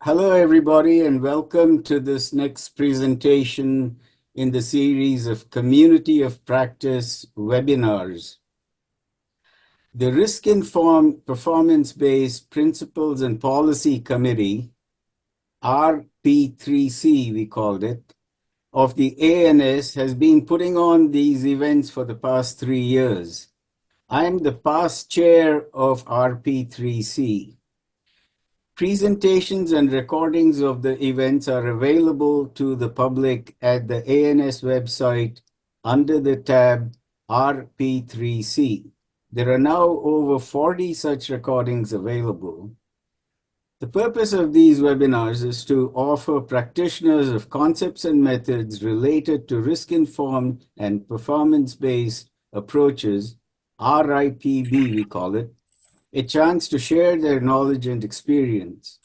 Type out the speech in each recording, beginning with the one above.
Hello, everybody, and welcome to this next presentation in the series of Community of Practice webinars. The Risk-Informed Performance-Based Principles and Policy Committee, RP3C we called it, of the ANS has been putting on these events for the past 3 years. I am the past chair of RP3C. Presentations and recordings of the events are available to the public at the ANS website under the tab RP3C. There are now over 40 such recordings available. The purpose of these webinars is to offer practitioners of concepts and methods related to risk-informed and performance-based approaches, RIPB we call it, a chance to share their knowledge and experience.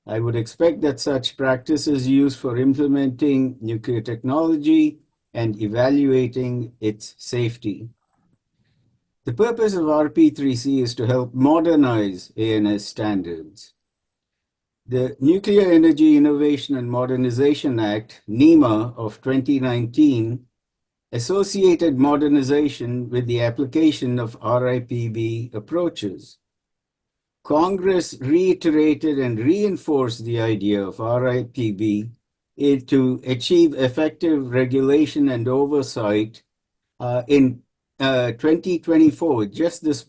I would expect that such practice is used for implementing nuclear technology and evaluating its safety. The purpose of RP3C is to help modernize ANS standards. The Nuclear Energy Innovation and Modernization Act, NEMA, of 2019 associated modernization with the application of RIPB approaches. Congress reiterated and reinforced the idea of RIPB to achieve effective regulation and oversight in 2024, just this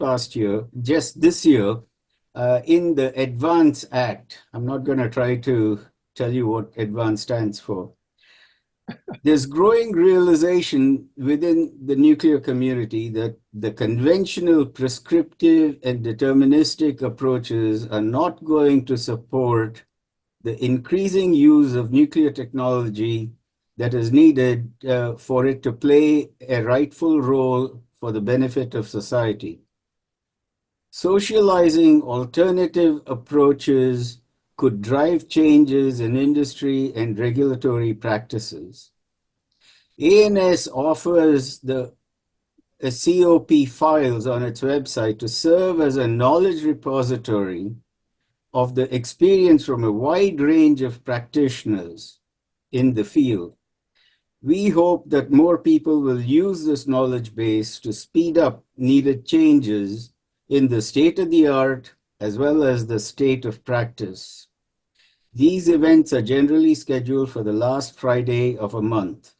year, in the ADVANCE Act. I'm not going to try to tell you what ADVANCE stands for. There's growing realization within the nuclear community that the conventional prescriptive and deterministic approaches are not going to support the increasing use of nuclear technology that is needed for it to play a rightful role for the benefit of society. Socializing alternative approaches could drive changes in industry and regulatory practices. ANS offers the CoP files on its website to serve as a knowledge repository of the experience from a wide range of practitioners in the field. We hope that more people will use this knowledge base to speed up needed changes in the state of the art as well as the state of practice. These events are generally scheduled for the last Friday of a month.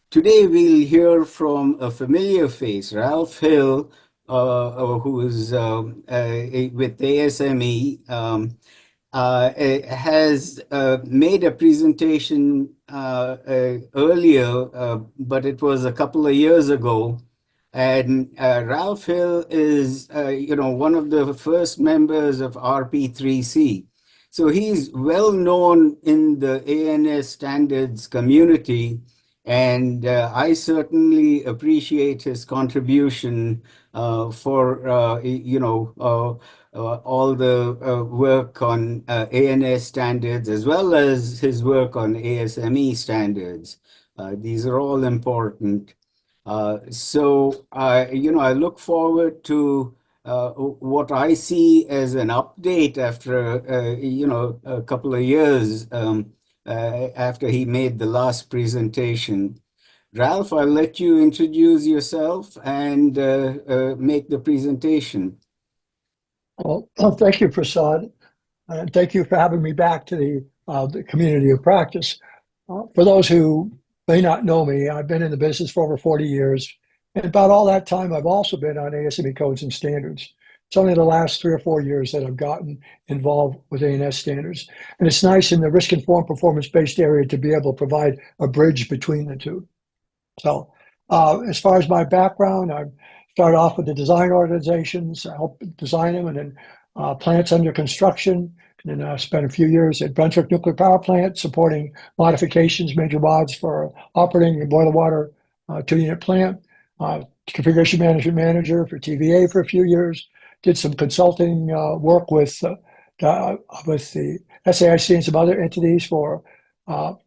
Today, we'll hear from a familiar face, Ralph Hill, who is with ASME, has made a presentation earlier, but it was a couple of years ago. And Ralph Hill is, one of the first members of RP3C. So he's well known in the ANS standards community. And I certainly appreciate his contribution for, all the work on ANS standards, as well as his work on ASME standards. These are all important. So, I look forward to what I see as an update after, a couple of years after he made the last presentation. Ralph, I'll let you introduce yourself and make the presentation. Well, thank you, Prasad. And thank you for having me back to the community of practice. For those who may not know me, I've been in the business for over 40 years. And about all that time, I've also been on ASME codes and standards. It's only the last 3 or 4 years that I've gotten involved with ANS standards. And it's nice in the risk-informed performance-based area to be able to provide a bridge between the two. So as far as my background, I started off with the design organizations. I helped design them, and then plants under construction. And then I spent a few years at Brunswick Nuclear Power Plant supporting modifications, major mods for operating a boiler water 2-unit plant. Configuration management manager for TVA for a few years. Did some consulting work with the SAIC and some other entities for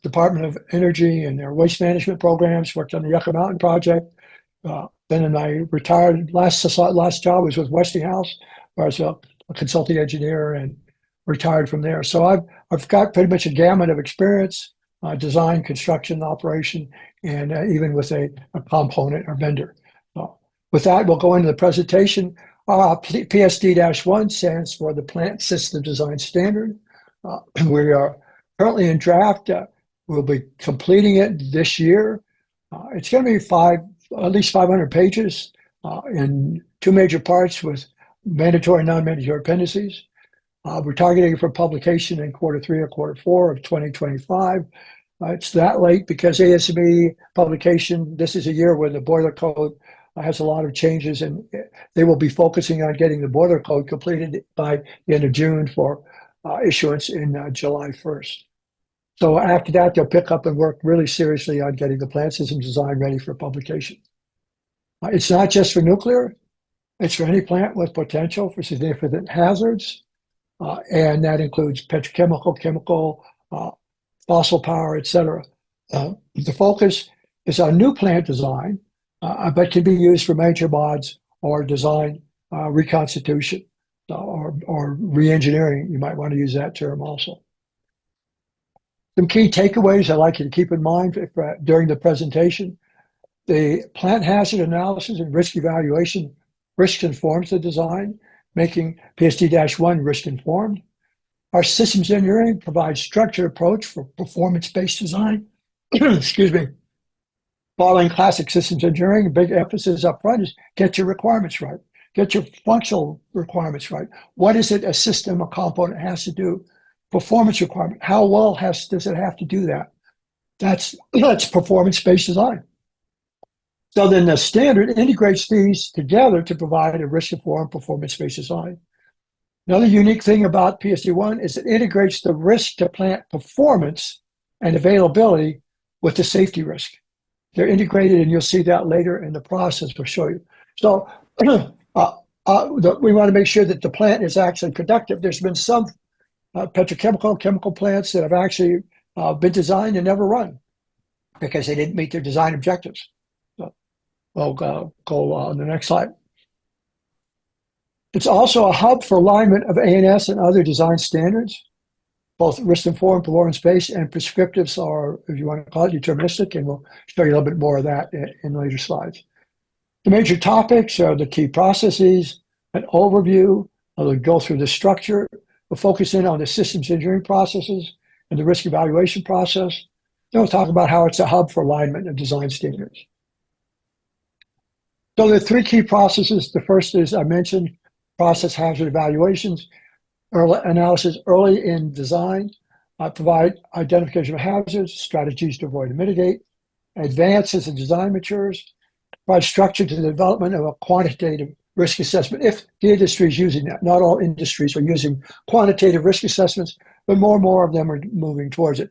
Department of Energy and their waste management programs. Worked on the Yucca Mountain project. Then I retired. Last job was with Westinghouse, where I was a consulting engineer and retired from there. So I've got pretty much a gamut of experience, design, construction, operation, and even with a component or vendor. With that, we'll go into the presentation. PSD-1 stands for the Plant System Design Standard. We are currently in draft. We'll be completing it this year. It's going to be at least 500 pages in two major parts with mandatory and non-mandatory appendices. We're targeting for publication in Q3 or Q4 of 2025. It's that late because ASME publication, this is a year where the boiler code has a lot of changes, and they will be focusing on getting the boiler code completed by the end of June for issuance in July 1st. So after that, they'll pick up and work really seriously on getting the plant system design ready for publication. It's not just for nuclear, it's for any plant with potential for significant hazards, and that includes petrochemical, chemical, fossil power, etc. The focus is on new plant design, but can be used for major mods or design reconstitution or re-engineering. You might want to use that term also. Some key takeaways I'd like you to keep in mind during the presentation. The plant hazard analysis and risk evaluation risk informs the design, making PSD-1 risk informed. Our systems engineering provides structured approach for performance-based design. Excuse me. Following classic systems engineering, a big emphasis up front is get your requirements right. Get your functional requirements right. What is it a system, a component has to do? Performance requirement. How well does it have to do that? That's performance-based design. So then the standard integrates these together to provide a risk-informed performance-based design. Another unique thing about PSD-1 is it integrates the risk to plant performance and availability with the safety risk. They're integrated, and you'll see that later in the process. We'll show you. So we want to make sure that the plant is actually productive. There's been some petrochemical, chemical plants that have actually been designed and never run because they didn't meet their design objectives. So we'll go on the next slide. It's also a hub for alignment of ANS and other design standards, both risk-informed, performance-based, and prescriptives, or if you want to call it deterministic, and we'll show you a little bit more of that in later slides. The major topics are the key processes, an overview. I'll go through the structure. We'll focus in on the systems engineering processes and the risk evaluation process. Then we'll talk about how it's a hub for alignment of design standards. So there are three key processes. The first is, I mentioned, process hazard evaluations, analysis early in design, provide identification of hazards, strategies to avoid and mitigate, advance as the design matures, provide structure to the development of a quantitative risk assessment if the industry is using that. Not all industries are using quantitative risk assessments, but more and more of them are moving towards it.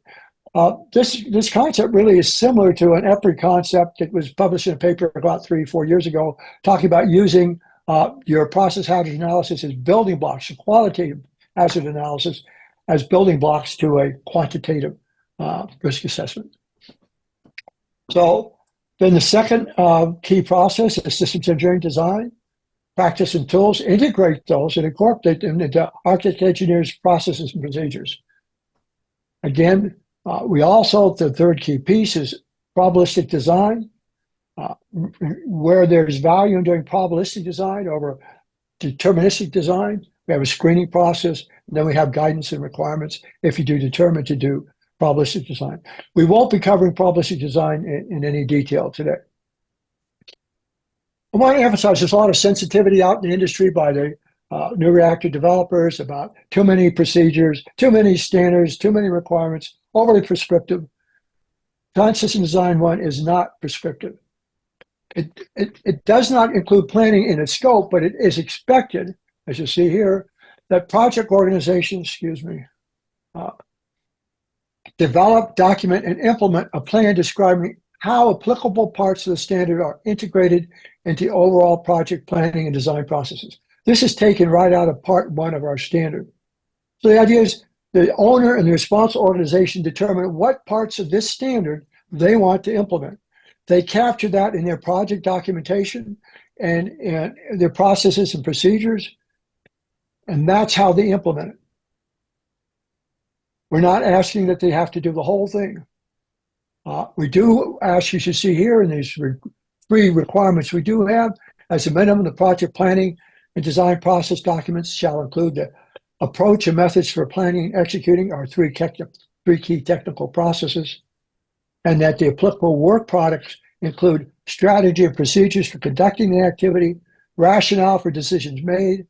This concept really is similar to an EPRI concept that was published in a paper about 3-4 years ago, talking about using your process hazard analysis as building blocks, a qualitative hazard analysis as building blocks to a quantitative risk assessment. So then the second key process is systems engineering design. Practice and tools, integrate those and incorporate them into architect engineers' processes and procedures. Again, the third key piece is probabilistic design. Where there's value in doing probabilistic design over deterministic design, we have a screening process, and then we have guidance and requirements if you do determine to do probabilistic design. We won't be covering probabilistic design in any detail today. I want to emphasize there's a lot of sensitivity out in the industry by the new reactor developers about too many procedures, too many standards, too many requirements, overly prescriptive. Design System Design 1 is not prescriptive. It does not include planning in its scope, but it is expected, as you see here, that project organizations, develop, document, and implement a plan describing how applicable parts of the standard are integrated into overall project planning and design processes. This is taken right out of part 1 of our standard. So the idea is the owner and the responsible organization determine what parts of this standard they want to implement. They capture that in their project documentation and their processes and procedures, and that's how they implement it. We're not asking that they have to do the whole thing. We do ask, you should see here in these three requirements we do have, as a minimum, the project planning and design process documents shall include the approach and methods for planning and executing our three key technical processes, and that the applicable work products include strategy and procedures for conducting the activity, rationale for decisions made,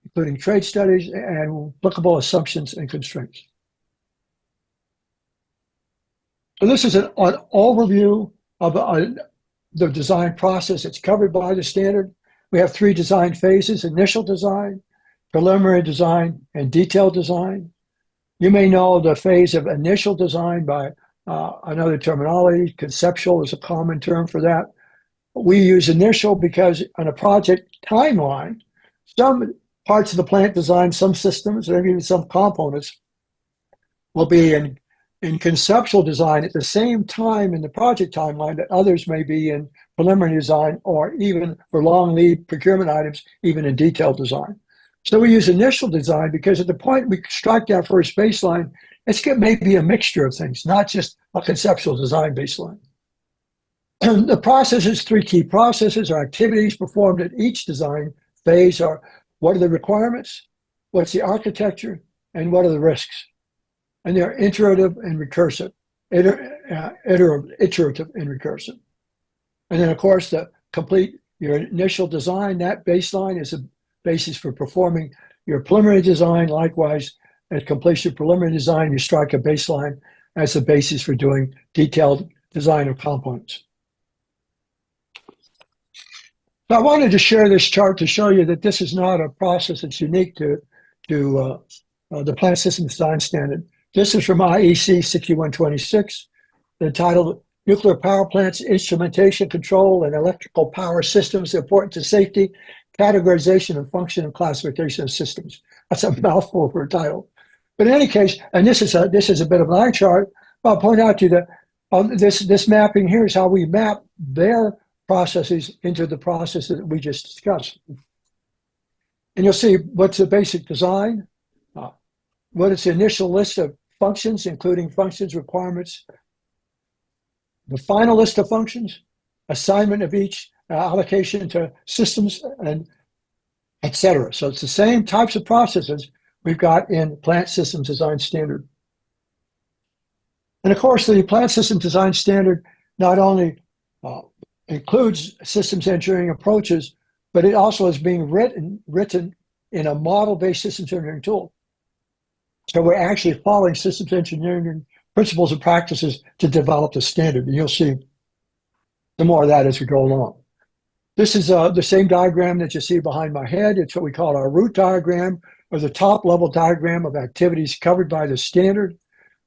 including trade studies and applicable assumptions and constraints. So this is an overview of the design process. It's covered by the standard. We have three design phases: initial design, preliminary design, and detailed design. You may know the phase of initial design by another terminology. Conceptual is a common term for that. We use initial because on a project timeline, some parts of the plant design, some systems, or even some components will be in conceptual design at the same time in the project timeline that others may be in preliminary design, or even for long lead procurement items, even in detailed design. So we use initial design because at the point we strike that first baseline, it's maybe a mixture of things, not just a conceptual design baseline. The processes, three key processes, are activities performed at each design phase are: what are the requirements, what's the architecture, and what are the risks? And they're iterative and recursive. Iterative and recursive. And then, of course, to complete your initial design, that baseline is a basis for performing your preliminary design. Likewise, at completion of preliminary design, you strike a baseline as the basis for doing detailed design of components. So I wanted to share this chart to show you that this is not a process that's unique to the Plant System Design Standard. This is from IEC 6126, entitled Nuclear Power Plants, Instrumentation, Control, and Electrical Power Systems, Important to Safety, Categorization and Function and Classification of Systems. That's a mouthful for a title. But in any case, and this is a bit of an eye chart, I'll point out to you that this mapping here is how we map their processes into the processes that we just discussed. And you'll see what's the basic design, what is the initial list of functions, including functions, requirements, the final list of functions, assignment of each, allocation to systems, and et cetera. So it's the same types of processes we've got in Plant Systems Design Standard. And of course, the Plant Systems Design Standard not only includes systems engineering approaches, but it also is being written in a model-based systems engineering tool. So we're actually following systems engineering principles and practices to develop the standard. And you'll see some more of that as we go along. This is the same diagram that you see behind my head. It's what we call our root diagram, or the top level diagram of activities covered by the standard.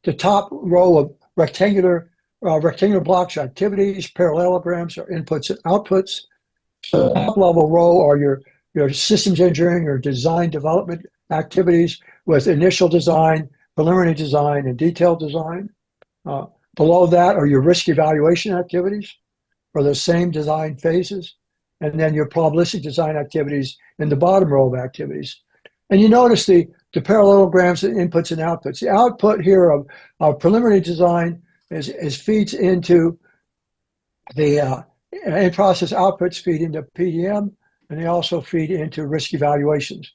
The top row of rectangular blocks are activities, parallelograms are inputs and outputs. So the top level row are your systems engineering or design development activities with initial design, preliminary design, and detailed design. Below that are your risk evaluation activities for the same design phases, and then your probabilistic design activities in the bottom row of activities. And you notice the parallelograms and inputs and outputs. The output here of preliminary design is feeds into the in-process outputs feed into PDM, and they also feed into risk evaluations.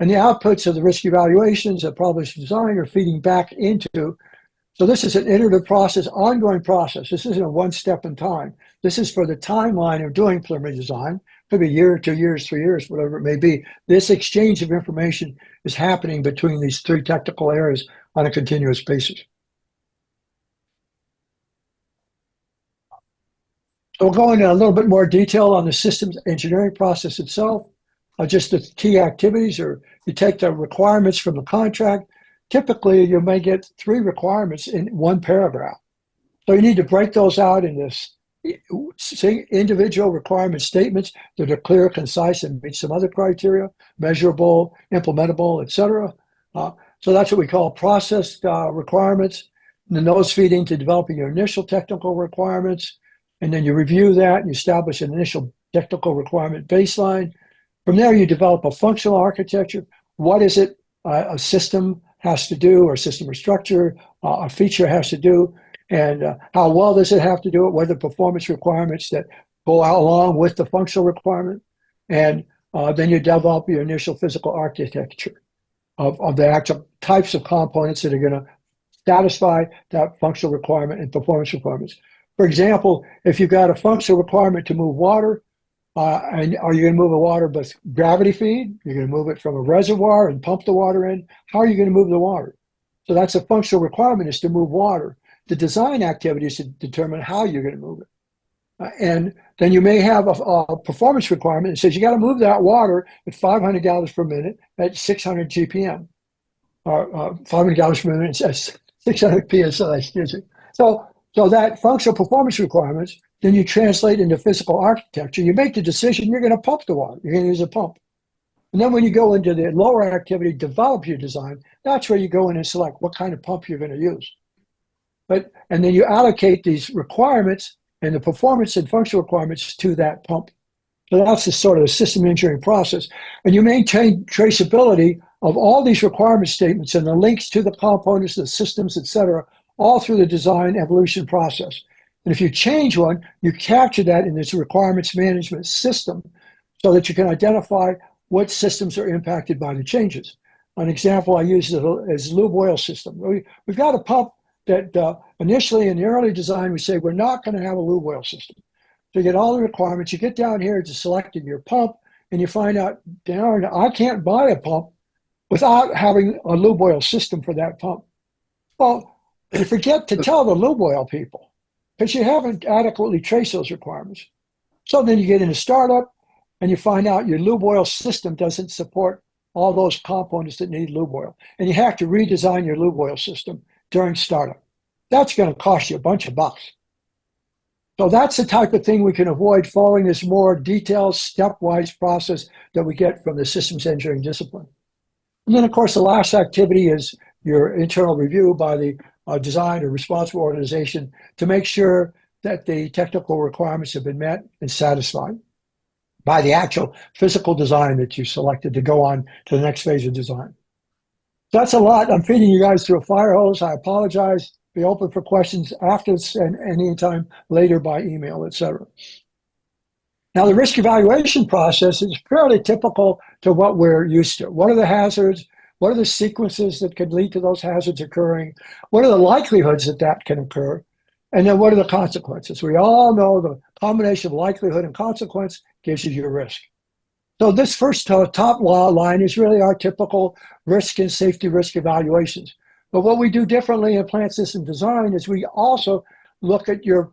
And the outputs of the risk evaluations of probabilistic design are feeding back into. So this is an iterative process, ongoing process. This isn't a one step in time. This is for the timeline of doing preliminary design. Could be a year, 2 years, 3 years, whatever it may be. This exchange of information is happening between these three technical areas on a continuous basis. So we'll go into a little bit more detail on the systems engineering process itself. Just the key activities, or you take the requirements from the contract. Typically, you may get 3 requirements in one paragraph. So you need to break those out into individual requirement statements that are clear, concise, and meet some other criteria: measurable, implementable, et cetera. So that's what we call process requirements. And then those feed into developing your initial technical requirements. And then you review that and you establish an initial technical requirement baseline. From there, you develop a functional architecture. What is it a system has to do, or system or structure, a feature has to do, and how well does it have to do it, what are the performance requirements that go along with the functional requirement, and then you develop your initial physical architecture of the actual types of components that are going to satisfy that functional requirement and performance requirements. For example, if you've got a functional requirement to move water, and are you going to move the water with gravity feed? You're going to move it from a reservoir and pump the water in. How are you going to move the water? So that's a functional requirement, is to move water. The design activity is to determine how you're going to move it. And then you may have a performance requirement that says you got to move that water at 500 gallons per minute at 600 GPM, or 500 gallons per minute at 600 PSI, excuse me. So that functional performance requirements, then you translate into physical architecture. You make the decision, you're going to pump the water. You're going to use a pump. And then when you go into the lower activity, develop your design, that's where you go in and select what kind of pump you're going to use. And then you allocate these requirements and the performance and functional requirements to that pump. So that's the sort of system engineering process. And you maintain traceability of all these requirement statements and the links to the components, the systems, et cetera, all through the design evolution process. And if you change one, you capture that in this requirements management system so that you can identify what systems are impacted by the changes. An example I use is lube oil system. We've got a pump that initially in the early design, we say we're not going to have a lube oil system. So you get all the requirements, you get down here to selecting your pump, and you find out, darn, I can't buy a pump without having a lube oil system for that pump. Well, you forget to tell the lube oil people because you haven't adequately traced those requirements. So then you get into startup and you find out your lube oil system doesn't support all those components that need lube oil. And you have to redesign your lube oil system during startup. That's going to cost you a bunch of bucks. So that's the type of thing we can avoid following this more detailed, stepwise process that we get from the systems engineering discipline. And then, of course, the last activity is your internal review by the design or responsible organization to make sure that the technical requirements have been met and satisfied by the actual physical design that you selected to go on to the next phase of design. So that's a lot. I'm feeding you guys through a fire hose. I apologize. Be open for questions after this and any time later by email, et cetera. Now, the risk evaluation process is fairly typical to what we're used to. What are the hazards? What are the sequences that could lead to those hazards occurring? What are the likelihoods that that can occur? And then what are the consequences? We all know the combination of likelihood and consequence gives you your risk. So this first top line is really our typical risk and safety risk evaluations. But what we do differently in plant system design is we also look at your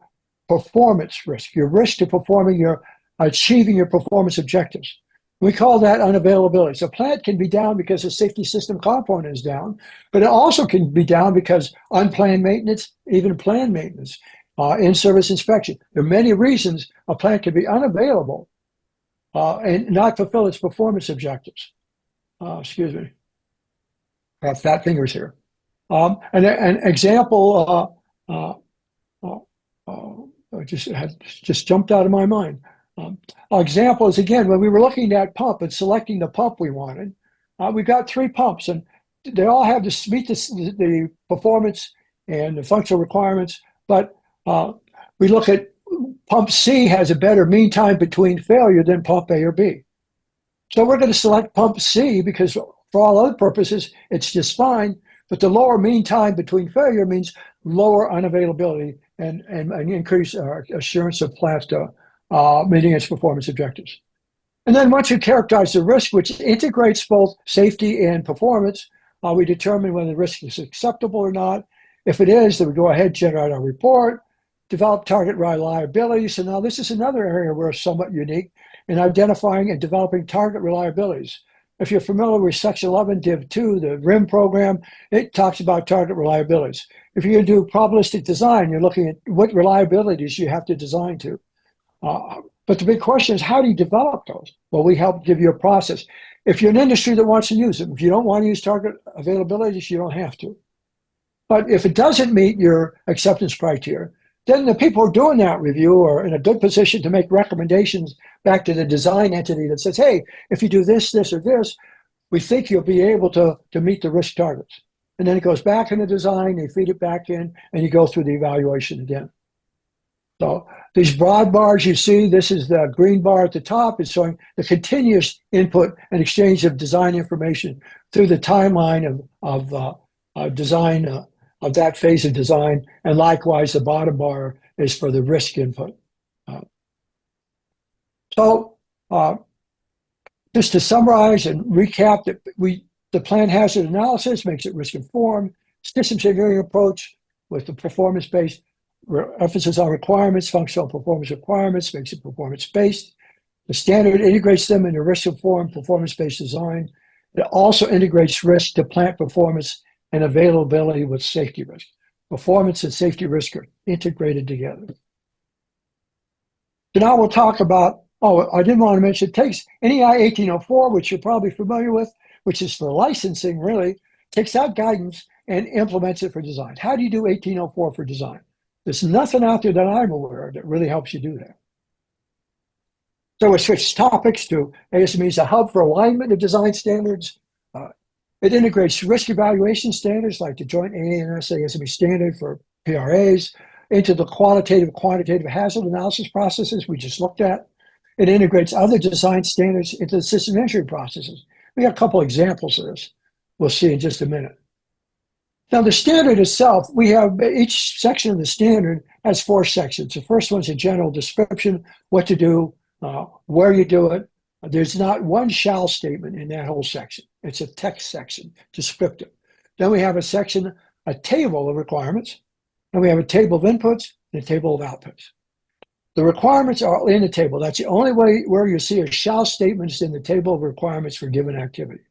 performance risk, your risk to achieving your performance objectives. We call that unavailability. So plant can be down because the safety system component is down, but it also can be down because unplanned maintenance, even planned maintenance, in-service inspection. There are many reasons a plant can be unavailable and not fulfill its performance objectives. Excuse me. I have fat fingers here. An example just jumped out of my mind. Example is, again, when we were looking at pump and selecting the pump we wanted, we got 3 pumps, and they all have to meet the performance and the functional requirements, but we look at pump C has a better mean time between failure than pump A or B. So we're going to select pump C because for all other purposes, it's just fine. But the lower mean time between failure means lower unavailability and increased assurance of plant meeting its performance objectives. And then once you characterize the risk, which integrates both safety and performance, we determine whether the risk is acceptable or not. If it is, then we go ahead, generate our report, develop target reliability. So now this is another area where we're somewhat unique in identifying and developing target reliabilities. If you're familiar with Section 11, Div 2, the RIM program, it talks about target reliabilities. If you're going to do probabilistic design, you're looking at what reliabilities you have to design to. But the big question is, how do you develop those? Well, we help give you a process. If you're an industry that wants to use them, if you don't want to use target availabilities, you don't have to. But if it doesn't meet your acceptance criteria, then the people who are doing that review are in a good position to make recommendations back to the design entity that says, hey, if you do this, this, or this, we think you'll be able to meet the risk targets. and then it goes back in the design, they feed it back in, and you go through the evaluation again. So these broad bars you see, this is the green bar at the top, is showing the continuous input and exchange of design information through the timeline of design, of that phase of design. And likewise, the bottom bar is for the risk input. So just to summarize and recap, that the planned hazard analysis makes it risk informed, systems engineering approach with the performance based emphasis on requirements, functional performance requirements, makes it performance based. The standard integrates them into risk informed performance based design. It also integrates risk to plant performance and availability with safety risk. Performance and safety risk are integrated together. So now we'll talk about, I didn't want to mention, it takes NEI 1804, which you're probably familiar with, which is for licensing really, takes that guidance and implements it for design. How do you do 1804 for design? There's nothing out there that I'm aware of that really helps you do that. So we switch topics to ASME is a hub for alignment of design standards. It integrates risk evaluation standards like the joint ANS ASME standard for PRAs into the quantitative hazard analysis processes we just looked at. It integrates other design standards into the system engineering processes. We got a couple examples of this we'll see in just a minute. Now, the standard itself, we have each section of the standard has 4 sections. The first one's a general description, what to do, where you do it. There's not one shall statement in that whole section. It's a text section, descriptive. Then we have a section, a table of requirements. Then we have a table of inputs and a table of outputs. The requirements are in the table. That's the only way where you see a shall statement is in the table of requirements for given activity.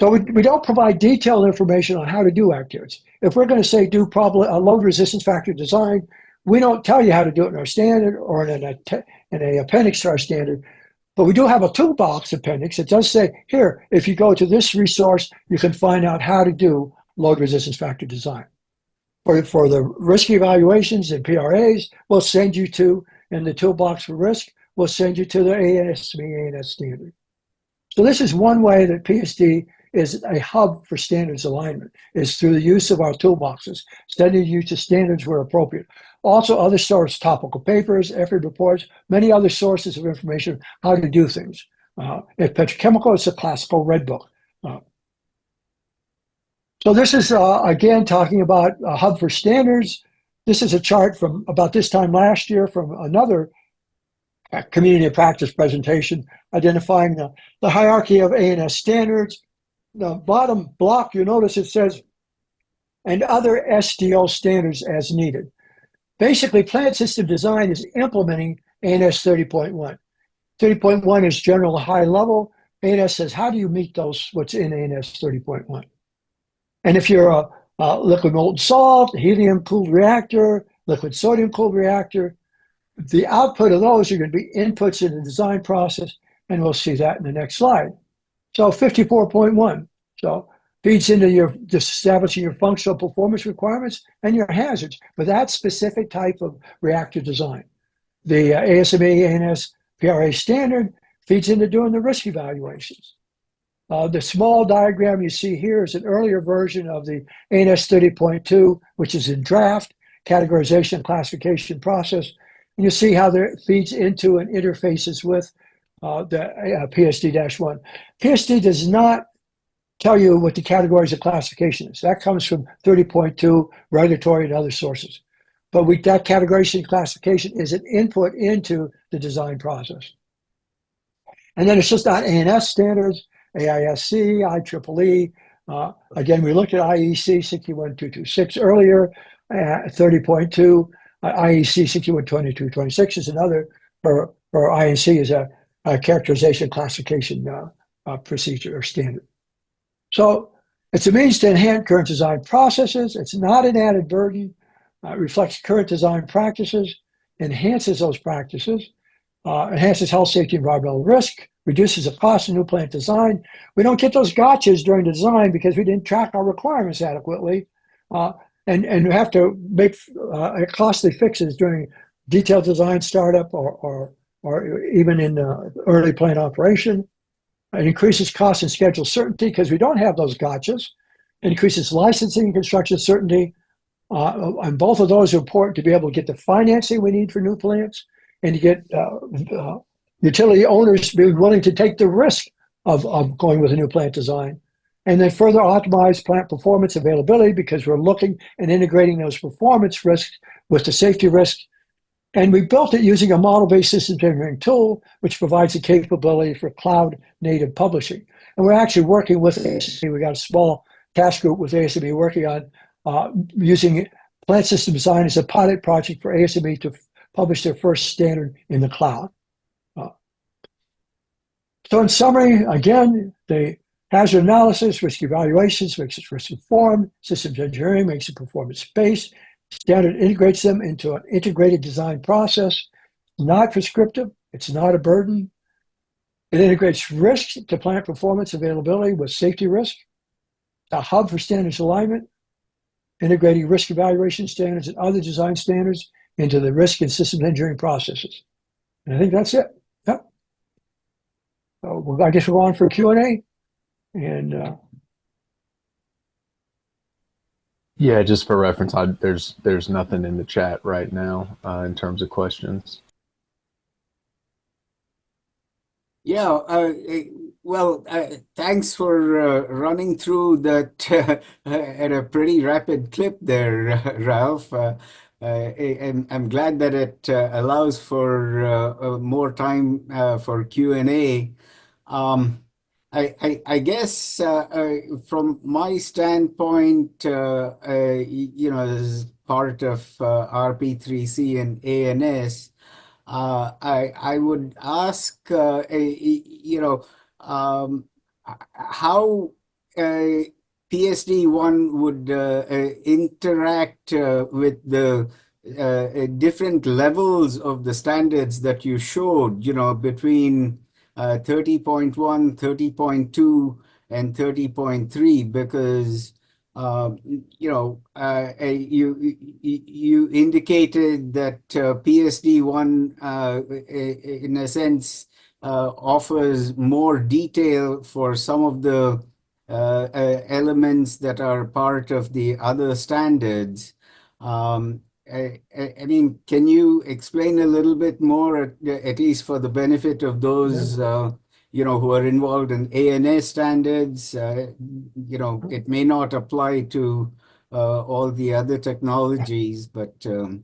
So we don't provide detailed information on how to do activities. If we're going to say do a load resistance factor design, we don't tell you how to do it in our standard or in an appendix to our standard, but we do have a toolbox appendix that does say, here, if you go to this resource, you can find out how to do load resistance factor design. For the risk evaluations and PRAs, we'll send you to, in the toolbox for risk, we'll send you to the ASME ANS standard. So this is one way that PSD is a hub for standards alignment, is through the use of our toolboxes, sending you to standards where appropriate. Also, other sources, topical papers, effort reports, many other sources of information, how to do things. If petrochemical, it's a classical red book. So this is, again, talking about a hub for standards. This is a chart from about this time last year from another community of practice presentation, identifying the hierarchy of ANS standards. The bottom block, you notice it says, and other SDO standards as needed. Basically, plant system design is implementing ANS 30.1. 30.1 is general high level. ANS says, how do you meet those, what's in ANS 30.1? And if you're a liquid molten salt, helium-cooled reactor, liquid sodium-cooled reactor, the output of those are going to be inputs in the design process, and we'll see that in the next slide. So 54.1, so feeds into your establishing your functional performance requirements and your hazards for that specific type of reactor design. The ASME ANS PRA standard feeds into doing the risk evaluations. The small diagram you see here is an earlier version of the ANS 30.2, which is in draft, categorization and classification process. And you see how that feeds into and interfaces with the PSD-1. PSD does not tell you what the categories of classification is. That comes from 30.2, regulatory and other sources. But that categorization and classification is an input into the design process. And then it's just not ANS standards, AISC, IEEE. Again, we looked at IEC 61226 earlier, 30.2. IEC 6122226 is another, or INC is a characterization classification procedure or standard. So it's a means to enhance current design processes. It's not an added burden. It reflects current design practices, enhances those practices, enhances health, safety, environmental risk, reduces the cost of new plant design. We don't get those gotchas during the design because we didn't track our requirements adequately. And we have to make costly fixes during detailed design startup or even in early plant operation. It increases cost and schedule certainty because we don't have those gotchas. increases licensing and construction certainty. And both of those are important to be able to get the financing we need for new plants and to get utility owners to be willing to take the risk of going with a new plant design. And then further optimize plant performance availability because we're looking and integrating those performance risks with the safety risks. And we built it using a model-based systems engineering tool, which provides the capability for cloud-native publishing. And we're actually working with ASME. We got a small task group with ASME working on using plant system design as a pilot project for ASME to publish their first standard in the cloud. So in summary, again, the hazard analysis, risk evaluations makes it risk informed, systems engineering makes it performance based, standard integrates them into an integrated design process, not prescriptive, it's not a burden. It integrates risk to plant performance availability with safety risk, a hub for standards alignment, integrating risk evaluation standards and other design standards into the risk and systems engineering processes. And I think that's it. Yep. So I guess we'll go on for Q&A. And yeah, just for reference, there's nothing in the chat right now in terms of questions. Yeah, well, thanks for running through that at a pretty rapid clip there, Ralph. I'm glad that it allows for more time for Q&A. I guess from my standpoint, as part of RP3C and ANS, I would ask, how PSD-1 would interact with the different levels of the standards that you showed, between 30.1, 30.2, and 30.3, because you indicated that PSD-1 in a sense offers more detail for some of the elements that are part of the other standards. I mean, can you explain a little bit more, at least for the benefit of those who are involved in ANS standards? It may not apply to all the other technologies, but I'll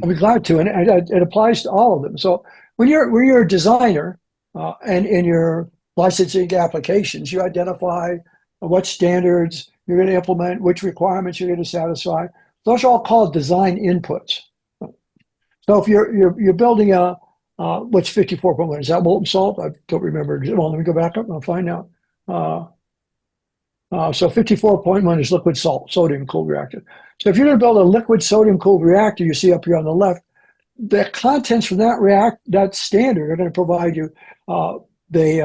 be glad to, and it applies to all of them. So when you're a designer and in your licensing applications, you identify what standards you're going to implement, which requirements you're going to satisfy. Those are all called design inputs. So if you're building a what's 54.1? Is that molten salt? I don't remember. Well, let me go back up and I'll find out. So 54.1 is liquid salt, sodium cooled reactor. So if you're going to build a liquid sodium cooled reactor, you see up here on the left, the contents from that standard are going to provide you. They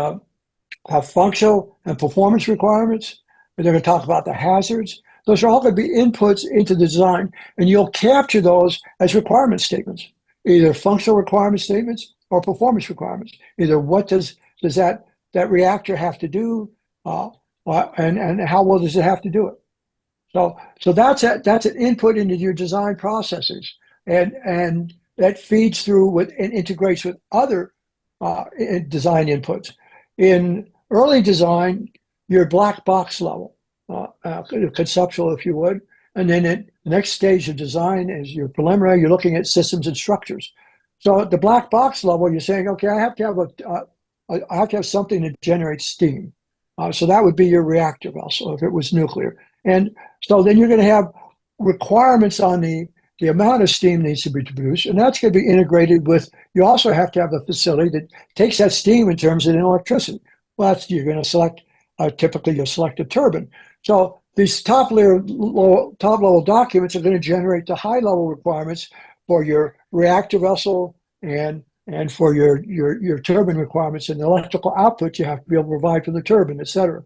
have functional and performance requirements. And they're going to talk about the hazards. Those are all going to be inputs into the design, and you'll capture those as requirement statements, either functional requirement statements or performance requirements. Either what does that reactor have to do, and how well does it have to do it? So that's an input into your design processes, and that feeds through with and integrates with other design inputs. In early design, your black box level, conceptual, if you would, and then at the next stage of design is your preliminary. You're looking at systems and structures. So at the black box level, you're saying, okay, I have to have something that generates steam. So that would be your reactor vessel if it was nuclear. And so then you're going to have requirements on the amount of steam needs to be produced, and that's going to be integrated with. You also have to have a facility that takes that steam and turns it into electricity. Well, you're going to select. Typically, you'll select a turbine. So these top level documents are going to generate the high level requirements for your reactor vessel and for your turbine requirements and the electrical output you have to be able to provide for the turbine, et cetera.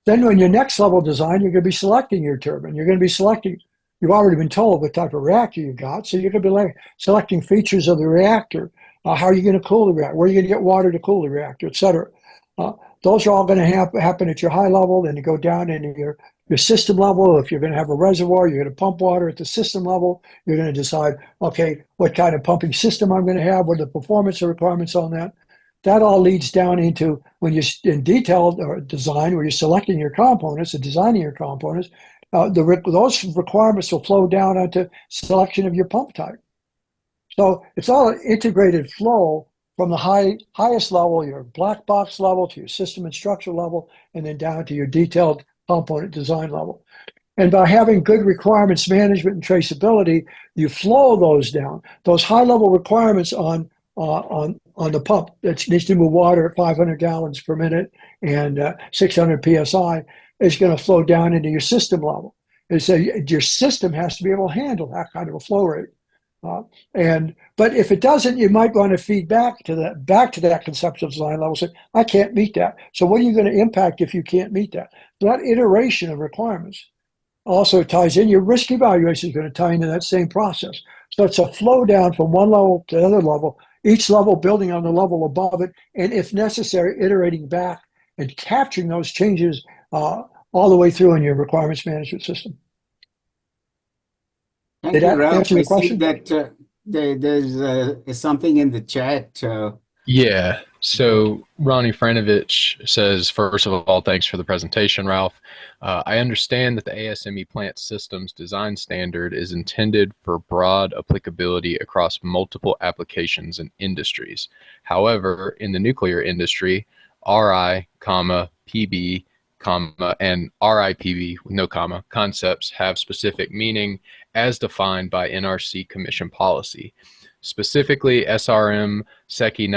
Then when your next level design, you're going to be selecting your turbine. You're going to be selecting, you've already been told what type of reactor you got. So you're going to be selecting features of the reactor. How are you going to cool the reactor? Where are you going to get water to cool the reactor, et cetera? those are all going to happen at your high level. Then you go down into your system level. If you're going to have a reservoir, you're going to pump water at the system level. You're going to decide, okay, what kind of pumping system I'm going to have, what are the performance requirements on that. That all leads down into when you're in detailed or design, where you're selecting your components and designing your components. Those requirements will flow down onto selection of your pump type. So it's all an integrated flow from the highest level, your black box level, to your system and structure level, and then down to your detailed component design level. And by having good requirements management and traceability, you flow those down. Those high level requirements on the pump that needs to move water at 500 gallons per minute and 600 psi is going to flow down into your system level. And so your system has to be able to handle that kind of a flow rate. But if it doesn't, you might want to feed back to that conceptual design level. Say, I can't meet that. So what are you going to impact if you can't meet that? So that iteration of requirements also ties in. Your risk evaluation is going to tie into that same process. So it's a flow down from one level to another level, each level building on the level above it, and if necessary, iterating back and capturing those changes all the way through in your requirements management system. Thank Did you, that Ralph. answer I your see question? that there's something in the chat. Yeah. So Ronnie Franovich says, first of all, thanks for the presentation, Ralph. I understand that the ASME plant systems design standard is intended for broad applicability across multiple applications and industries. However, in the nuclear industry, RI, PB, and RIPB with no comma concepts have specific meaning as defined by NRC Commission policy. Specifically, SRM SECI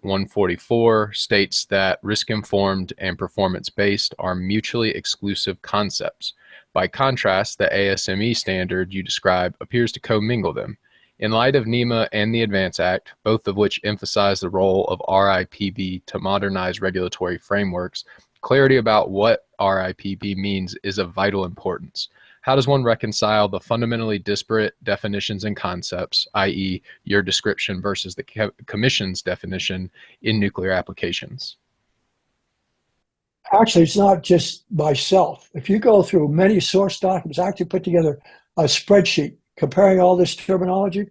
98-144 states that risk-informed and performance-based are mutually exclusive concepts. By contrast, the ASME standard you describe appears to commingle them. In light of NEMA and the ADVANCE Act, both of which emphasize the role of RIPB to modernize regulatory frameworks, clarity about what RIPB means is of vital importance. How does one reconcile the fundamentally disparate definitions and concepts, i.e., your description versus the Commission's definition in nuclear applications? Actually, it's not just myself. If you go through many source documents, I actually put together a spreadsheet comparing all this terminology.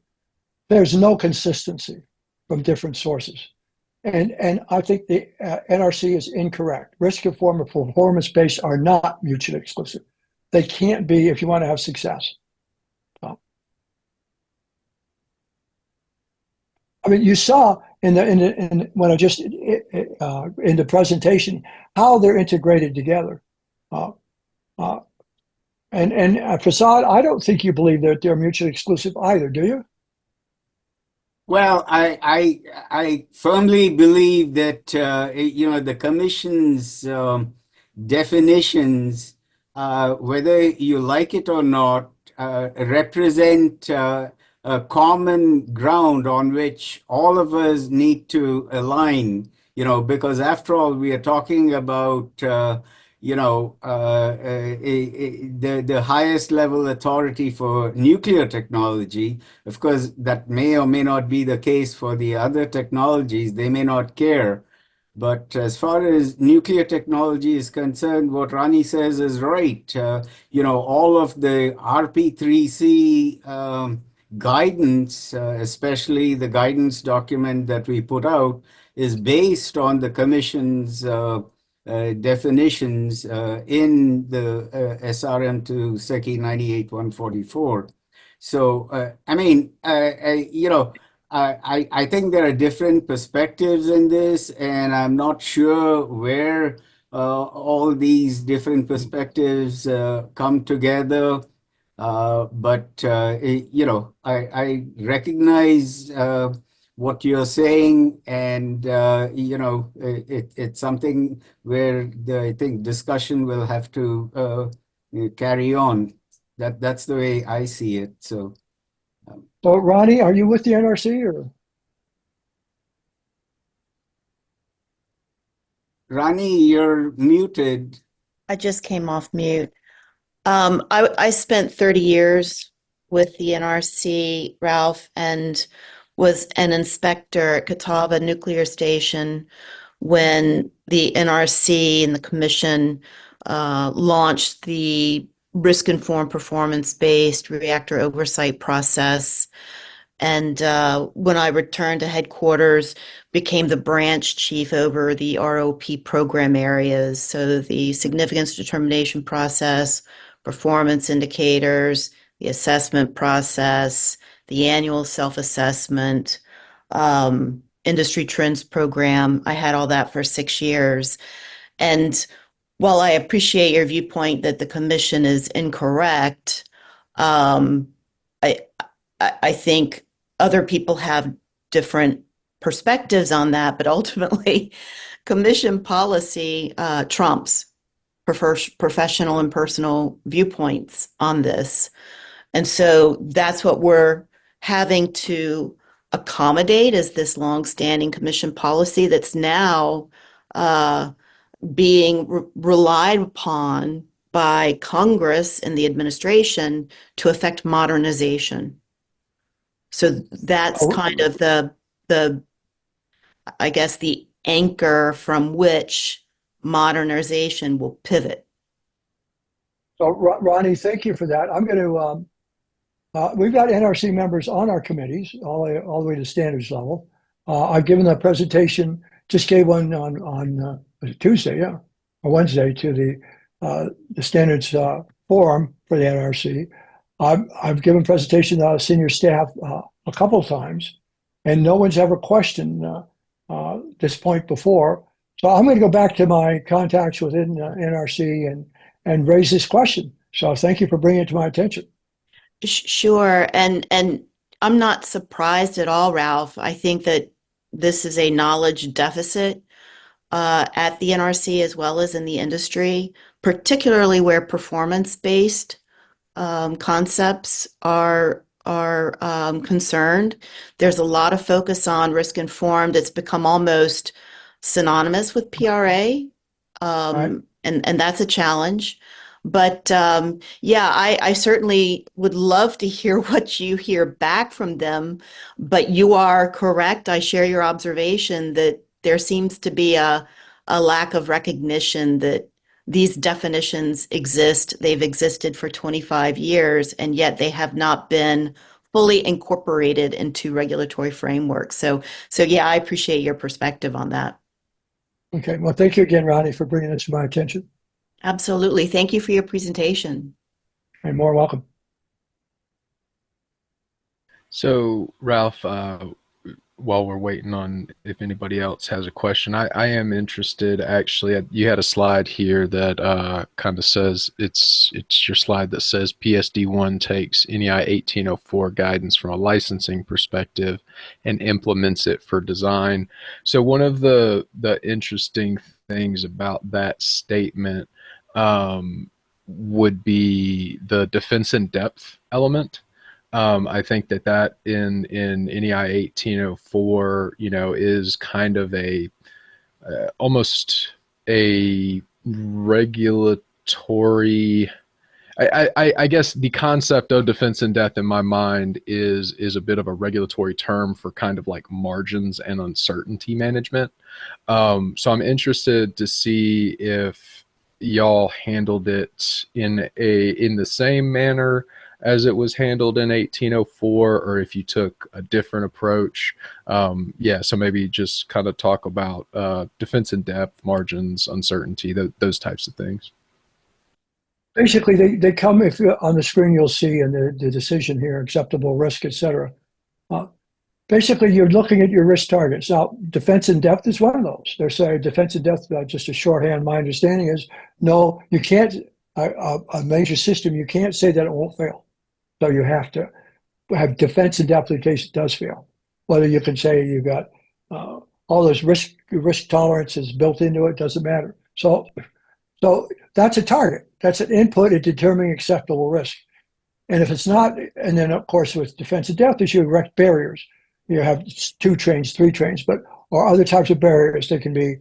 There's no consistency from different sources. And I think the NRC is incorrect. Risk-informed and performance-based are not mutually exclusive. They can't be if you want to have success. I mean, you saw in when I just in the presentation how they're integrated together. And Prasad, I don't think you believe that they're mutually exclusive either, do you? Well, I firmly believe that the Commission's definitions, whether you like it or not, represent a common ground on which all of us need to align. Because after all, we are talking about the highest level authority for nuclear technology. Of course, that may or may not be the case for the other technologies. They may not care. But as far as nuclear technology is concerned, what Rani says is right. All of the RP3C guidance, especially the guidance document that we put out, is based on the Commission's definitions in the SRM to SECI 98-144. So, I mean, I think there are different perspectives in this, and I'm not sure where all these different perspectives come together. I recognize what you're saying, and it's something where I think discussion will have to carry on. That's the way I see it. So, So, Ronnie, are you with the NRC or? Rani, you're muted. I just came off mute. I spent 30 years with the NRC, Ralph, and was an inspector at Catawba Nuclear Station when the NRC and the Commission launched the risk-informed performance-based reactor oversight process. And when I returned to headquarters, became the branch chief over the ROP program areas. So the significance determination process, performance indicators, the assessment process, the annual self-assessment, industry trends program. I had all that for 6 years. And while I appreciate your viewpoint that the commission is incorrect, um, I, I think other people have different perspectives on that, but ultimately, commission policy trumps professional and personal viewpoints on this. And so that's what we're having to accommodate is this longstanding commission policy that's now being relied upon by Congress and the administration to affect modernization. So that's kind of the I guess the anchor from which modernization will pivot. So, Ronnie, thank you for that. I'm going to, we've got NRC members on our committees, all the way to standards level. I've given a presentation, just gave one on Tuesday, yeah, or Wednesday to the standards forum for the NRC. I've given presentation to senior staff a couple of times, and no one's ever questioned this point before. So I'm going to go back to my contacts within NRC and raise this question. So thank you for bringing it to my attention. Sure, and I'm not surprised at all, Ralph. I think that this is a knowledge deficit at the NRC as well as in the industry, particularly where performance-based concepts are concerned. There's a lot of focus on risk informed. It's become almost synonymous with PRA, Right. and that's a challenge. But yeah, I certainly would love to hear what you hear back from them. But you are correct. I share your observation that there seems to be a lack of recognition that these definitions exist. They've existed for 25 years, and yet they have not been fully incorporated into regulatory frameworks. So yeah, I appreciate your perspective on that. Okay. Well, thank you again, Ronnie, for bringing this to my attention. Absolutely. Thank you for your presentation. And more welcome. So, Ralph, while we're waiting on if anybody else has a question, I am interested. Actually, you had a slide here that kind of says it's your slide that says PSD-1 takes NEI 1804 guidance from a licensing perspective and implements it for design. So one of the interesting things about that statement would be the defense in depth element. I think that in NEI 1804, is kind of a almost a regulatory. I guess the concept of defense in depth in my mind is a bit of a regulatory term for kind of like margins and uncertainty management. So I'm interested to see if y'all handled it in the same manner as it was handled in 1804, or if you took a different approach. Yeah, so maybe just kind of talk about defense in depth, margins, uncertainty, those types of things. Basically, they come, if on the screen you'll see in the decision here, acceptable risk, et cetera. Basically, you're looking at your risk targets. Now, defense in depth is one of those. They're saying defense in depth, just a shorthand, my understanding is, no, you can't, a major system, you can't say that it won't fail. So you have to have defense in depth in case it does fail. Whether you can say you've got all those risk tolerances built into it, doesn't matter. So that's a target. That's an input in determining acceptable risk. And if it's not, and then of course with defense in depth, you erect barriers. You have 2 trains, 3 trains, or other types of barriers. They can be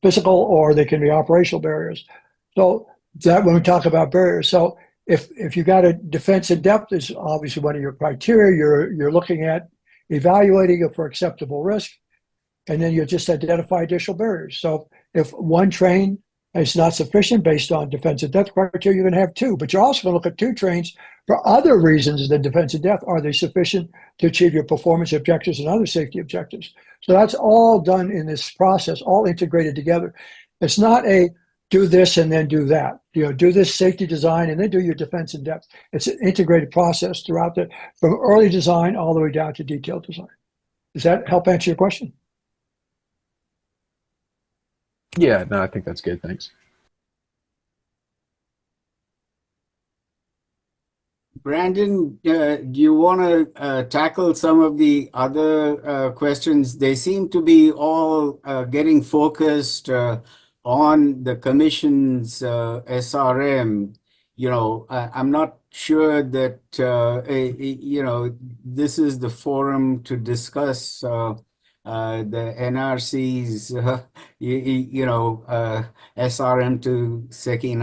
physical or they can be operational barriers. So that when we talk about barriers, so if you got a defense in depth is obviously one of your criteria, you're looking at evaluating it for acceptable risk. and then you just identify additional barriers. So if one train is not sufficient based on defense and death criteria, you're going to have two. But you're also going to look at two trains for other reasons than defense and death. Are they sufficient to achieve your performance objectives and other safety objectives? So that's all done in this process, all integrated together. It's not a do this and then do that. Do this safety design and then do your defense and depth. It's an integrated process throughout from early design all the way down to detailed design. Does that help answer your question? Yeah, no, I think that's good. Thanks. Brandon, do you want to tackle some of the other questions? They seem to be all getting focused on the commission's SRM. I'm not sure that this is the forum to discuss the NRC's SRM to SECI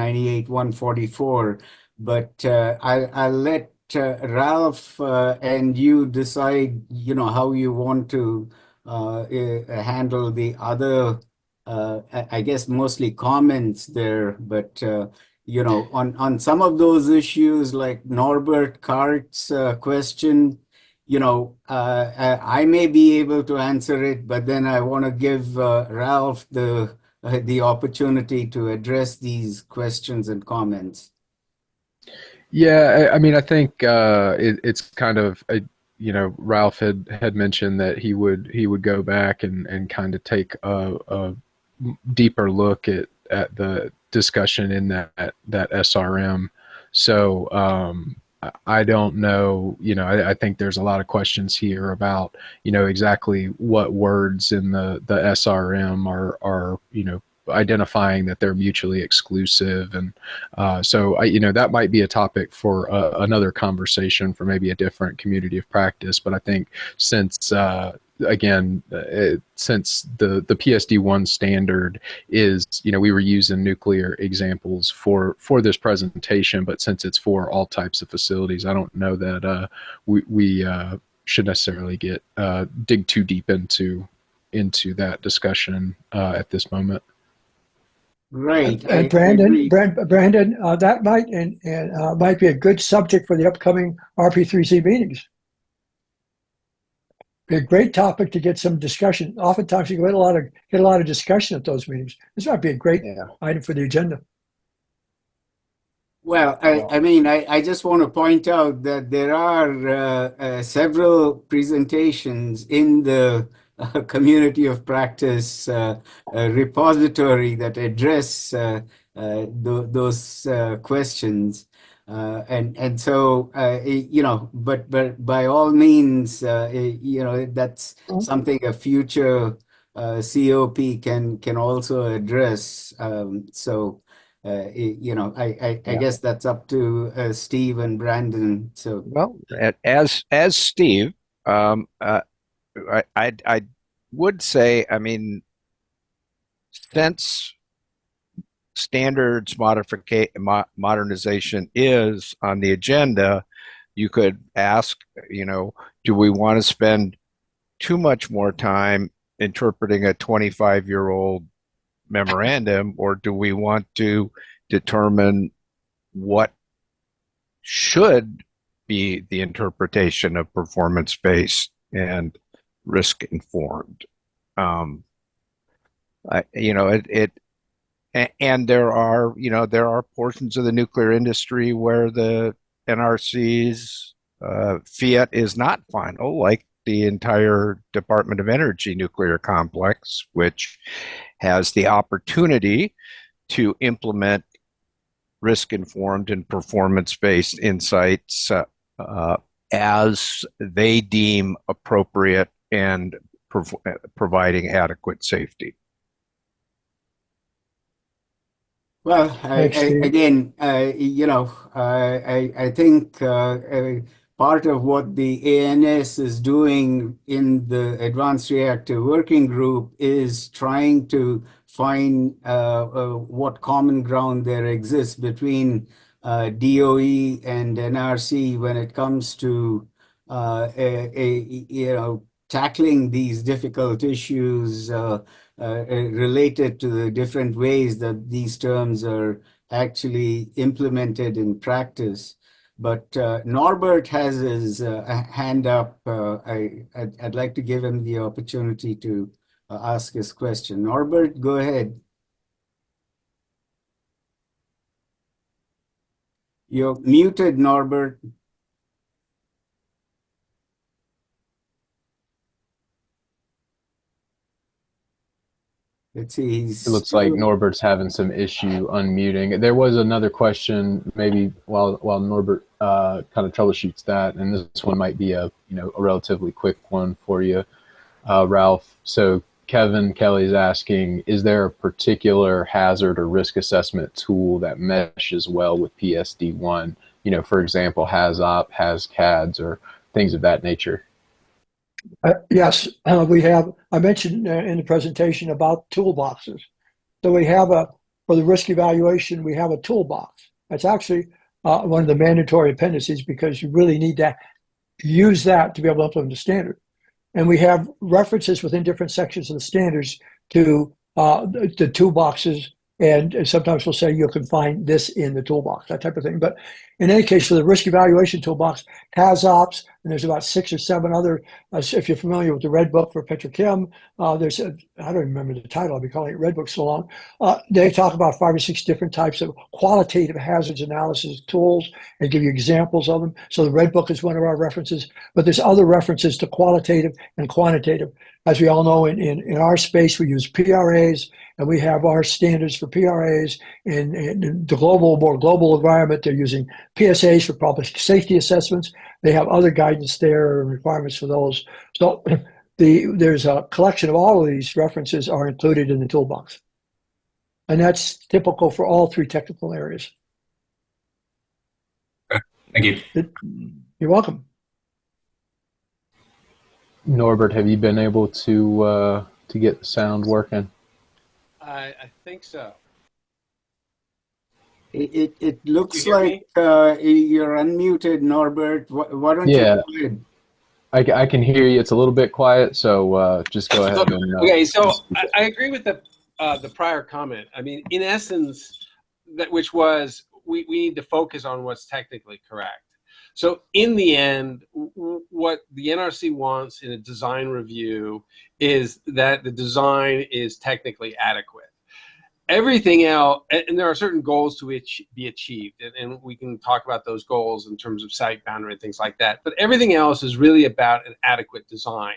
98-144. But I'll let Ralph and you decide, how you want to handle the other, I guess, mostly comments there. But on some of those issues, like Norbert Cart's question, I may be able to answer it, but then I want to give Ralph the opportunity to address these questions and comments. Yeah, I mean, I think it's kind of Ralph had mentioned that he would go back and kind of take a deeper look at the discussion in that SRM. So I don't know, I think there's a lot of questions here about exactly what words in the SRM are identifying that they're mutually exclusive, and so that might be a topic for another conversation for maybe a different community of practice. But I think since again, since the PSD-1 standard is, we were using nuclear examples for this presentation, but since it's for all types of facilities, I don't know that we should necessarily dig too deep into that discussion at this moment. Right. And Brandon, that might be a good subject for the upcoming RP3C meetings. Be a great topic to get some discussion. Oftentimes, you get a lot of discussion at those meetings. This might be a great item for the agenda. Well, I mean, I just want to point out that there are several presentations in the community of practice repository that address those questions. And so, but by all means, that's something a future COP can also address. I guess that's up to Steve and Brandon. So, well, as Steve, I would say, I mean, since standards modernization is on the agenda, you could ask, do we want to spend too much more time interpreting a 25-year-old memorandum, or do we want to determine what should be the interpretation of performance-based and risk-informed? And there are portions of the nuclear industry where the NRC's fiat is not final, like the entire Department of Energy nuclear complex, which has the opportunity to implement risk-informed and performance-based insights as they deem appropriate and providing adequate safety. Well, I think part of what the ANS is doing in the Advanced Reactor Working Group is trying to find what common ground there exists between DOE and NRC when it comes to tackling these difficult issues related to the different ways that these terms are actually implemented in practice. But Norbert has his hand up. I'd like to give him the opportunity to ask his question. Norbert, go ahead. You're muted, Norbert. Let's see. It looks like Norbert's having some issue unmuting. There was another question, maybe while Norbert kind of troubleshoots that, and this one might be a relatively quick one for you, Ralph. So Kevin Kelly is asking, is there a particular hazard or risk assessment tool that meshes well with PSD-1? For example, HAZOP, HAZCADs, or things of that nature. Yes, we have. I mentioned in the presentation about toolboxes. So we have for the risk evaluation, we have a toolbox. That's actually one of the mandatory appendices because you really need to use that to be able to implement the standard. And we have references within different sections of the standards to the toolboxes. And sometimes we'll say you can find this in the toolbox, that type of thing. But in any case, for the risk evaluation toolbox, HAZOPs, and there's about 6 or 7 other, if you're familiar with the Red Book for Petrochem, I don't remember the title, I'll be calling it Red Book so long. They talk about 5 or 6 different types of qualitative hazards analysis tools and give you examples of them. So the Red Book is one of our references, but there's other references to qualitative and quantitative. As we all know, in our space, we use PRAs, and we have our standards for PRAs. In the more global environment, they're using PSAs for public safety assessments. They have other guidance there and requirements for those. So there's a collection of all of these references are included in the toolbox. And that's typical for all 3 technical areas. Okay. Thank you. You're welcome. Norbert, have you been able to get the sound working? I think so. It looks You hear like you're unmuted, Norbert. Why don't you go ahead? I can hear you. It's a little bit quiet, so just go ahead. Okay, so I agree with the prior comment. I mean, in essence, which was we need to focus on what's technically correct. So in the end, what the NRC wants in a design review is that the design is technically adequate. Everything else, and there are certain goals to be achieved, and we can talk about those goals in terms of site boundary and things like that, but everything else is really about an adequate design.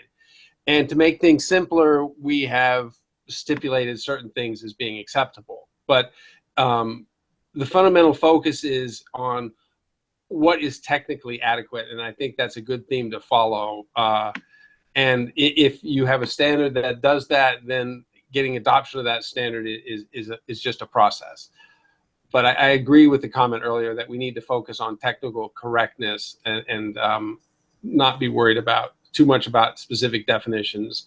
And to make things simpler, we have stipulated certain things as being acceptable. But the fundamental focus is on what is technically adequate, and I think that's a good theme to follow. And if you have a standard that does that, then getting adoption of that standard is just a process. But I agree with the comment earlier that we need to focus on technical correctness and not be worried about too much about specific definitions.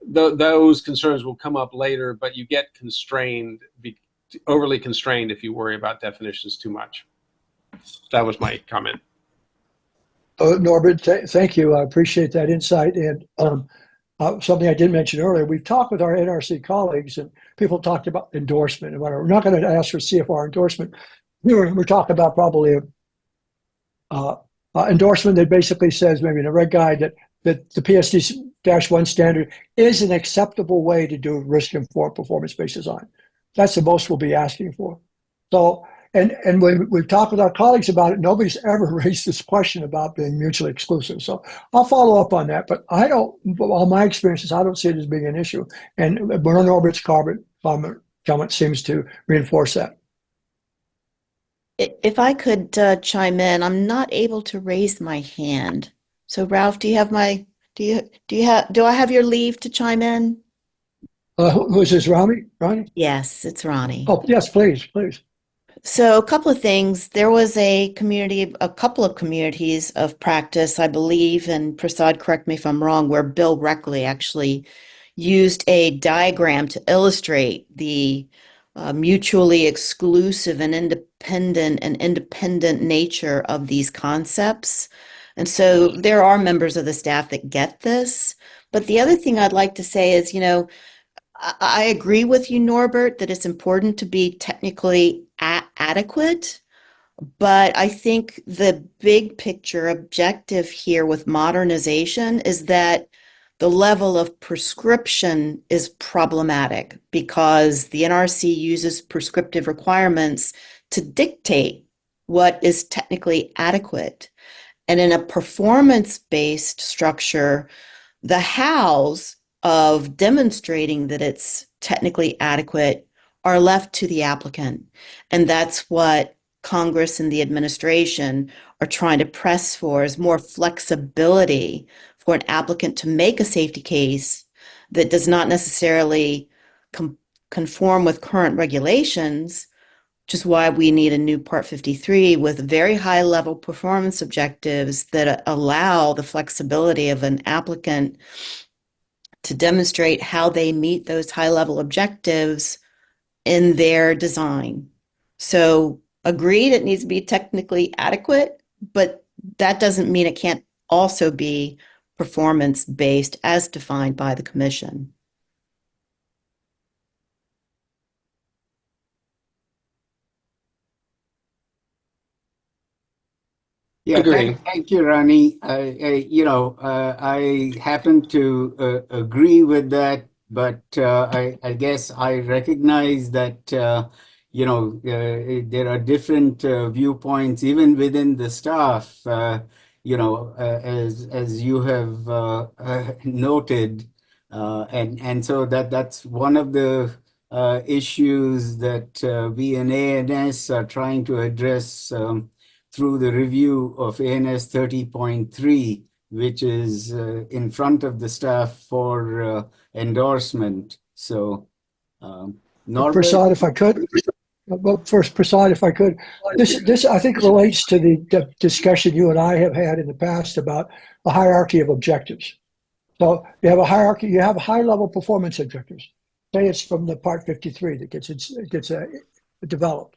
Those concerns will come up later, but you get overly constrained if you worry about definitions too much. That was my comment. Norbert, thank you. I appreciate that insight. And something I did mention earlier, we've talked with our NRC colleagues, and people talked about endorsement and whatever. We're not going to ask for CFR endorsement. We're talking about probably endorsement that basically says, maybe in a red guide, that the PSD-1 standard is an acceptable way to do risk-informed performance-based design. That's the most we'll be asking for. So, and when we've talked with our colleagues about it, nobody's ever raised this question about being mutually exclusive. So I'll follow up on that, but all my experiences, I don't see it as being an issue. And Bernard Norbert's comment seems to reinforce that. If I could chime in, I'm not able to raise my hand. So Ralph, do I have your leave to chime in? Who is this, Ronnie? Yes, it's Ronnie. Oh, yes, please. So a couple of things. There was a couple of communities of practice, I believe, and Prasad, correct me if I'm wrong, where Bill Reckley actually used a diagram to illustrate the mutually exclusive and independent nature of these concepts. And so there are members of the staff that get this. But the other thing I'd like to say is, I agree with you, Norbert, that it's important to be technically adequate. But I think the big picture objective here with modernization is that the level of prescription is problematic because the NRC uses prescriptive requirements to dictate what is technically adequate. And in a performance-based structure, the hows of demonstrating that it's technically adequate are left to the applicant. And that's what Congress and the administration are trying to press for, is more flexibility for an applicant to make a safety case that does not necessarily conform with current regulations, which is why we need a new Part 53 with very high level performance objectives that allow the flexibility of an applicant to demonstrate how they meet those high level objectives in their design. So agreed, it needs to be technically adequate, but that doesn't mean it can't also be performance based as defined by the commission. Yeah, Agree. thank you, Rani. I happen to agree with that, but I guess I recognize that there are different viewpoints even within the staff. As you have noted, and so that's one of the issues that we in ANS are trying to address. Through the review of ANS 30.3, which is in front of the staff for endorsement. So, Norbert? Prasad, if I could, well, first, Prasad, if I could, this I think relates to the discussion you and I have had in the past about a hierarchy of objectives. So you have a hierarchy, you have high-level performance objectives. Say it's from the Part 53 that gets developed.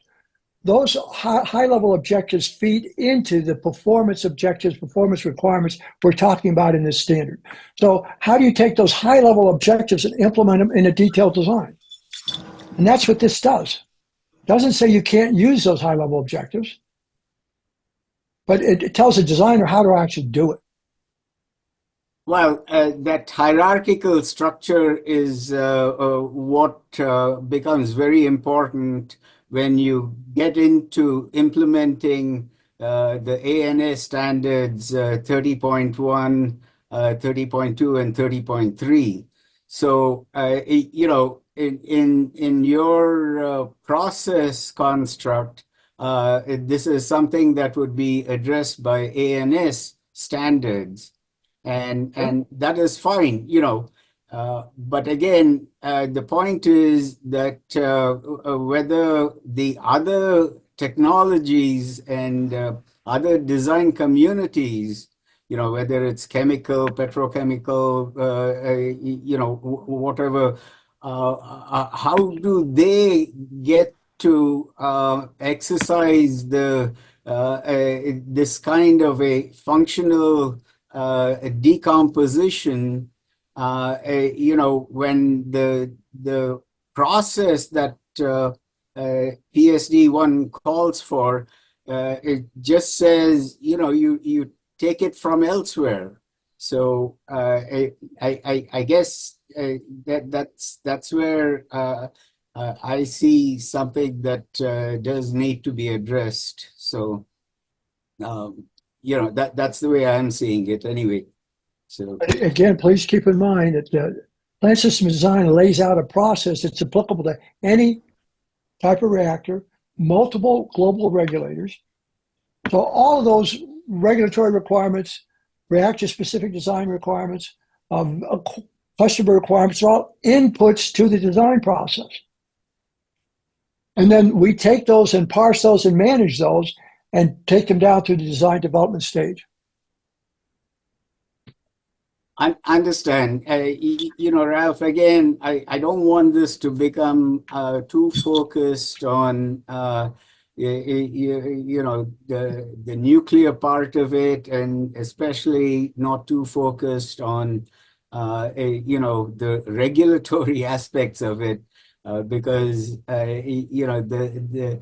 Those high-level objectives feed into the performance objectives, performance requirements we're talking about in this standard. So how do you take those high-level objectives and implement them in a detailed design? And that's what this does. It doesn't say you can't use those high-level objectives, but it tells the designer how to actually do it. Well, that hierarchical structure is what becomes very important when you get into implementing the ANS standards 30.1, 30.2, and 30.3. So, in your process construct, this is something that would be addressed by ANS standards. And that is fine, but again, the point is that whether the other technologies and other design communities, whether it's chemical, petrochemical, whatever, how do they get to exercise this kind of a functional decomposition, when the process that PSD-1 calls for, it just says, you take it from elsewhere. So I guess that's where I see something that does need to be addressed. So. That's the way I'm seeing it anyway. So again, please keep in mind that the plant system design lays out a process that's applicable to any type of reactor, multiple global regulators. So all of those regulatory requirements, reactor-specific design requirements, customer requirements are all inputs to the design process. And then we take those and parse those and manage those and take them down to the design development stage. I understand. Ralph, again, I don't want this to become too focused on you know, the nuclear part of it, and especially not too focused on, you know, the regulatory aspects of it, because, you know, the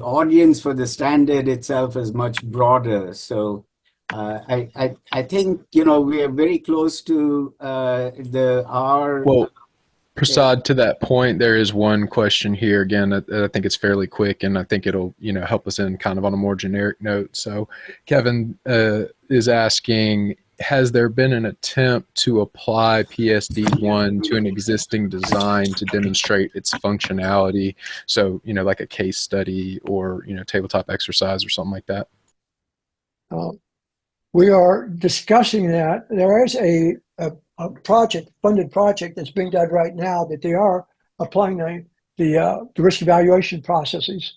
audience for the standard itself is much broader. So I think, you know, we are very close to our. Well, Prasad, to that point, there is one question here. Again, I think it's fairly quick, and I think it'll, help us in kind of on a more generic note. So, Kevin is asking, has there been an attempt to apply PSD-1 to an existing design to demonstrate its functionality? So, like a case study or, tabletop exercise or something like that? We are discussing that. There is a funded project that's being done right now that they are applying the risk evaluation processes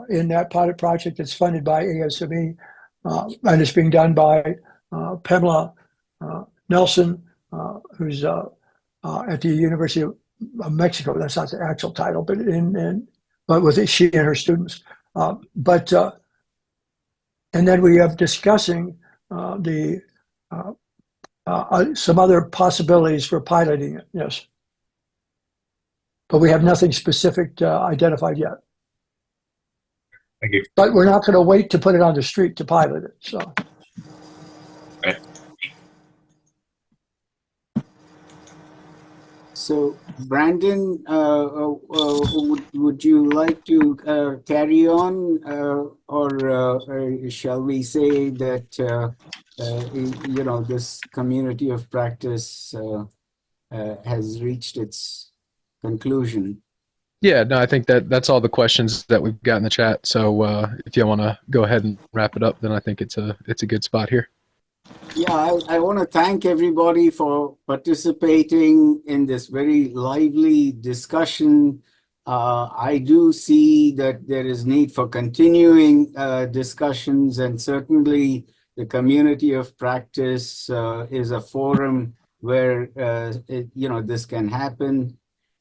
in that pilot project that's funded by ASME, and it's being done by Pamela Nelson, who's at the University of Mexico. That's not the actual title, but with she and her students. And then we have discussing some other possibilities for piloting it, yes. But we have nothing specific identified yet. Thank you. But we're not going to wait to put it on the street to pilot it. So. Right. So, Brandon, would you like to carry on, or shall we say that you know, this community of practice has reached its conclusion? Yeah, no, I think that's all the questions that we've got in the chat. So if you want to go ahead and wrap it up, then I think it's a good spot here. Yeah, I want to thank everybody for participating in this very lively discussion. I do see that there is need for continuing discussions, and certainly the community of practice is a forum where you know, this can happen.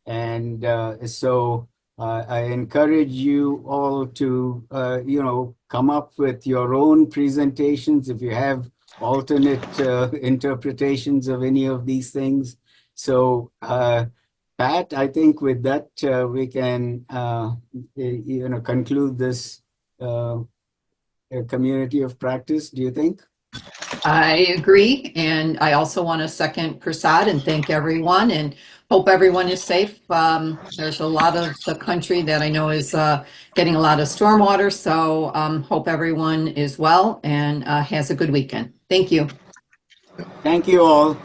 And so I encourage you all to you know, come up with your own presentations if you have alternate interpretations of any of these things. So Pat, I think with that we can you know, conclude this community of practice. Do you think? I agree, and I also want to second Prasad and thank everyone, and hope everyone is safe. There's a lot of the country that I know is getting a lot of stormwater, so hope everyone is well and has a good weekend. Thank you. Thank you all.